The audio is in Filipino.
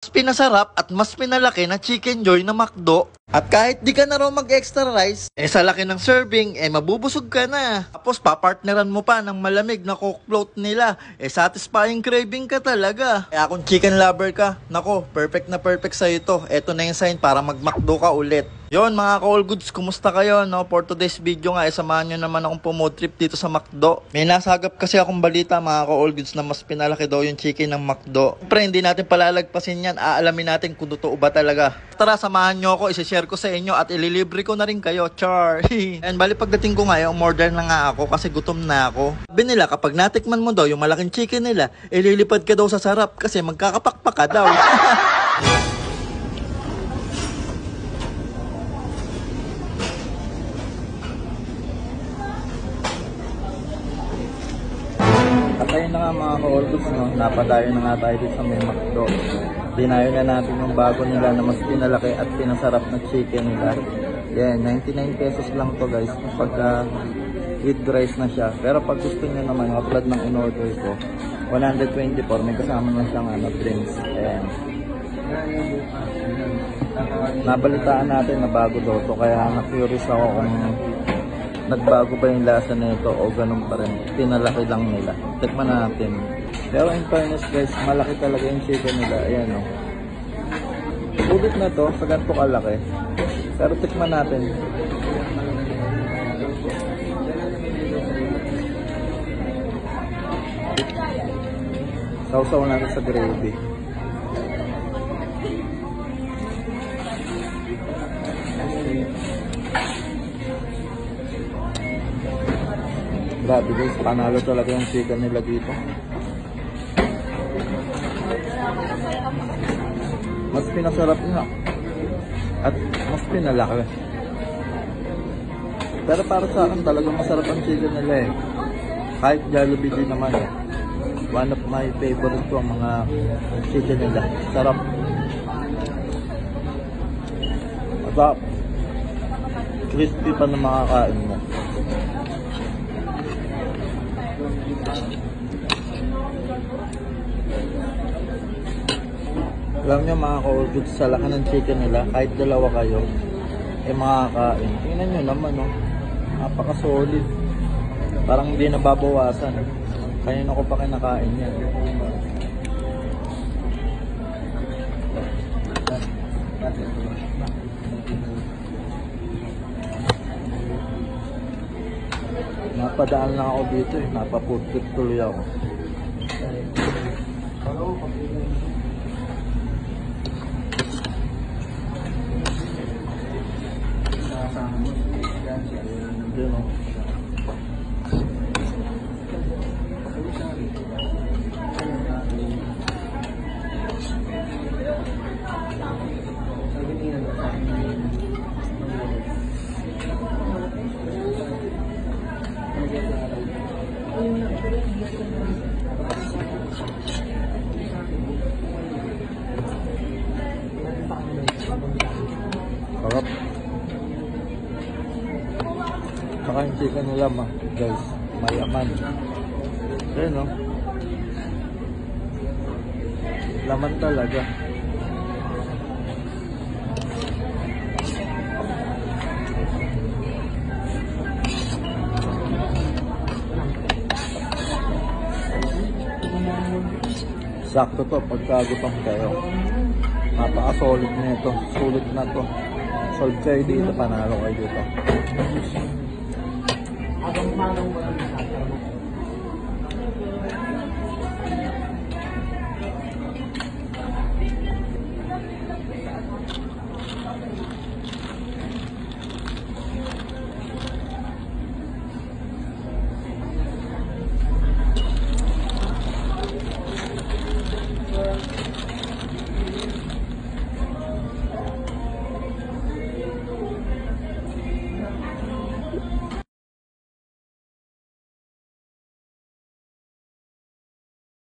Mas pinasarap at mas pinalaki na Chicken Joy na McDo. At kahit di ka na raw mag-extra rice, sa laki ng serving, mabubusog ka na. Tapos papartneran mo pa ng malamig na Coke float nila. Satisfying craving ka talaga. Kaya kung chicken lover ka, nako, perfect na perfect sa'yo to. Eto na yung sign para mag-McDo ka ulit. Yon mga ka-all goods, kumusta kayo? No? For today's video nga, samahan nyo naman akong pumood trip dito sa McDo. May nasagap kasi akong balita mga ka-all goods na mas pinalaki daw yung chicken ng McDo. Siyempre, hindi natin palalagpasin yan. Aalamin natin kung totoo ba talaga. Tara, samahan nyo ako, isi-share ko sa inyo at ililibre ko na rin kayo, char. And bali pagdating ko ngayon, umorder na nga ako kasi gutom na ako. Sabi nila, kapag natikman mo daw yung malaking chicken nila, ililipad ka daw sa sarap kasi magkakapakpak ka daw. At ayun na nga mga ka-all goods, no? Napadayo na nga tayo dito sa may McDo. Dinayo na natin yung bago nila na mas pinalaki at pinasarap na chicken nila. Yan, 99 pesos lang to guys pagka with rice na siya. Pero pag gusto nyo naman, katulad ng in-order ko, 124, may kasama na siyang drinks. Ayan. Nabalitaan natin na bago daw to, kaya na-curious ako kung nagbago ba yung lasa nito o ganun pa rin. Pinalaki lang nila. Tikman natin. Pero in fairness guys, malaki talaga yung chicken nila. Ayan o. Ulit na to sa ganito kalaki. Pero tikman natin. Sausaw natin sa gravy. Grabe guys, panalo talaga yung chicken nila dito. Mas pinasarap na at mas pinalaki. Pero para sa akin talagang masarap ang chicken nila eh. Kahit Jollibee din naman eh. One of my favorite ko ang mga chicken nila. Sarap. At crispy pa na makakain mo. Alam nyo mga ka-all goods, sa laki ng chicken nila, kahit dalawa kayo, makakain. Tingnan nyo naman, no? Napaka-solid. Parang hindi nababawasan. Kanina ko pa kinakain yan. Napadaan lang ako dito eh. Napafood trip tuloy ako. Diyan o. Sarap. Saka yung chicken nila guys, mayaman. Ayan o. Laman talaga. Sakto to pagkagutom kayo. Napaka-solid na ito. Sulit na to. Solve kayo dito, panalo kayo dito.